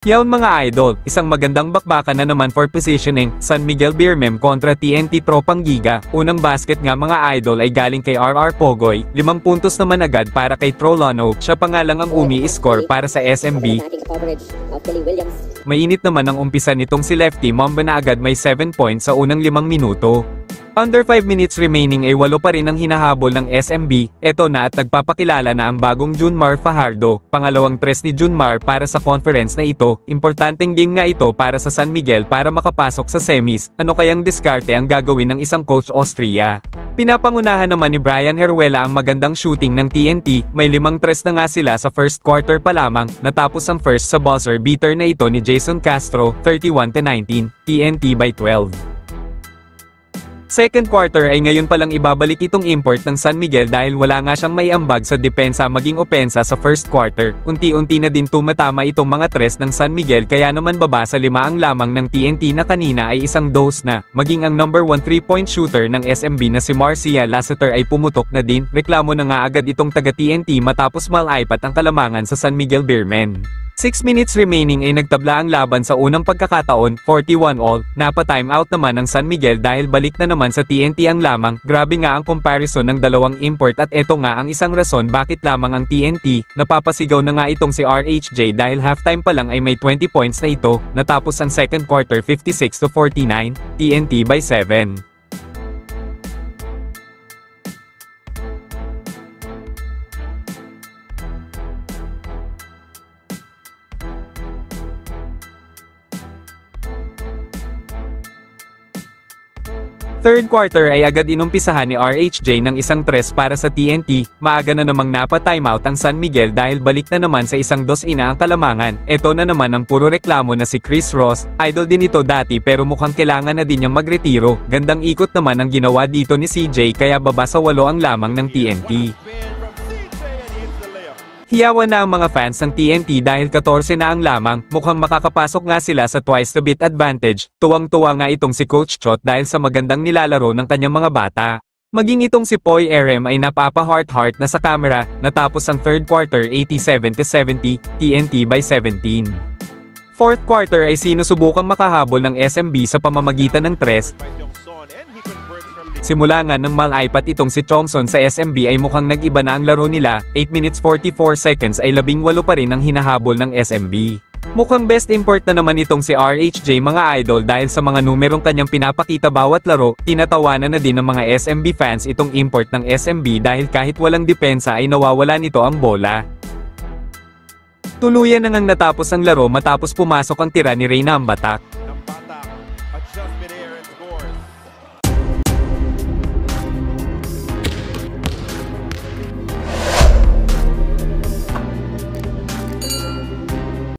Yawn mga idol, isang magandang bakbakan na naman for positioning, San Miguel Beermem kontra TNT Tropang Giga. Unang basket nga mga idol ay galing kay RR Pogoy, 5 puntos naman agad para kay Trolano, siya pa nga lang ang umi-score para sa SMB. Mainit naman ang umpisa nitong si Lefty Mamba na agad may 7 points sa unang 5 minuto. Under 5 minutes remaining ay 8 pa rin ang hinahabol ng SMB, eto na at nagpapakilala na ang bagong Junmar Fajardo, pangalawang tres ni Junmar para sa conference na ito, importanteng game nga ito para sa San Miguel para makapasok sa semis, ano kayang diskarte ang gagawin ng isang coach Austria? Pinapangunahan naman ni Brian Heruela ang magandang shooting ng TNT, may 5 tres na nga sila sa first quarter pa lamang, natapos ang first sa buzzer beater na ito ni Jason Castro, 31-19, TNT by 12. Second quarter ay ngayon palang ibabalik itong import ng San Miguel dahil wala nga siyang maiambag sa depensa maging opensa sa first quarter. Unti-unti na din tumatama itong mga tres ng San Miguel kaya naman baba sa 5 ang lamang ng TNT na kanina ay isang dose na. Maging ang number 1 3-point shooter ng SMB na si Marcia Lasseter ay pumutok na din. Reklamo na nga agad itong taga TNT matapos malaipat ang kalamangan sa San Miguel Beermen. 6 minutes remaining ay nagtabla ang laban sa unang pagkakataon, 41-all, napa-timeout naman ang San Miguel dahil balik na naman sa TNT ang lamang, grabe nga ang comparison ng dalawang import at eto nga ang isang rason bakit lamang ang TNT, napapasigaw na nga itong si RHJ dahil halftime pa lang ay may 20 points na ito, natapos ang second quarter 56-49, TNT by 7. Third quarter ay agad inumpisahan ni RHJ ng isang tres para sa TNT, maaga na namang napa-timeout ang San Miguel dahil balik na naman sa isang 2-ina ang kalamangan, eto na naman ang puro reklamo na si Chris Ross, idol din ito dati pero mukhang kailangan na din niyang magretiro, gandang ikot naman ang ginawa dito ni CJ kaya baba sa 8 ang lamang ng TNT. Hiyawan na ang mga fans ng TNT dahil 14 na ang lamang, mukhang makakapasok nga sila sa twice the beat advantage, tuwang-tuwa nga itong si Coach Chot dahil sa magandang nilalaro ng kanyang mga bata. Maging itong si Poy RM ay napapa-heart-heart na sa camera, natapos ang third quarter 87-70, TNT by 17. Fourth quarter ay sinusubukang makahabol ng SMB sa pamamagitan ng tres. Simula nga ng malaipat itong si Thompson sa SMB ay mukhang nag-iba na ang laro nila, 8 minutes 44 seconds ay 18 pa rin ang hinahabol ng SMB. Mukhang best import na naman itong si RHJ mga idol dahil sa mga numerong kanyang pinapakita bawat laro, tinatawanan na din ng mga SMB fans itong import ng SMB dahil kahit walang depensa ay nawawala nito ang bola. Tuluyan na ngang natapos ang laro matapos pumasok ang tira ni Reyna Ambatak.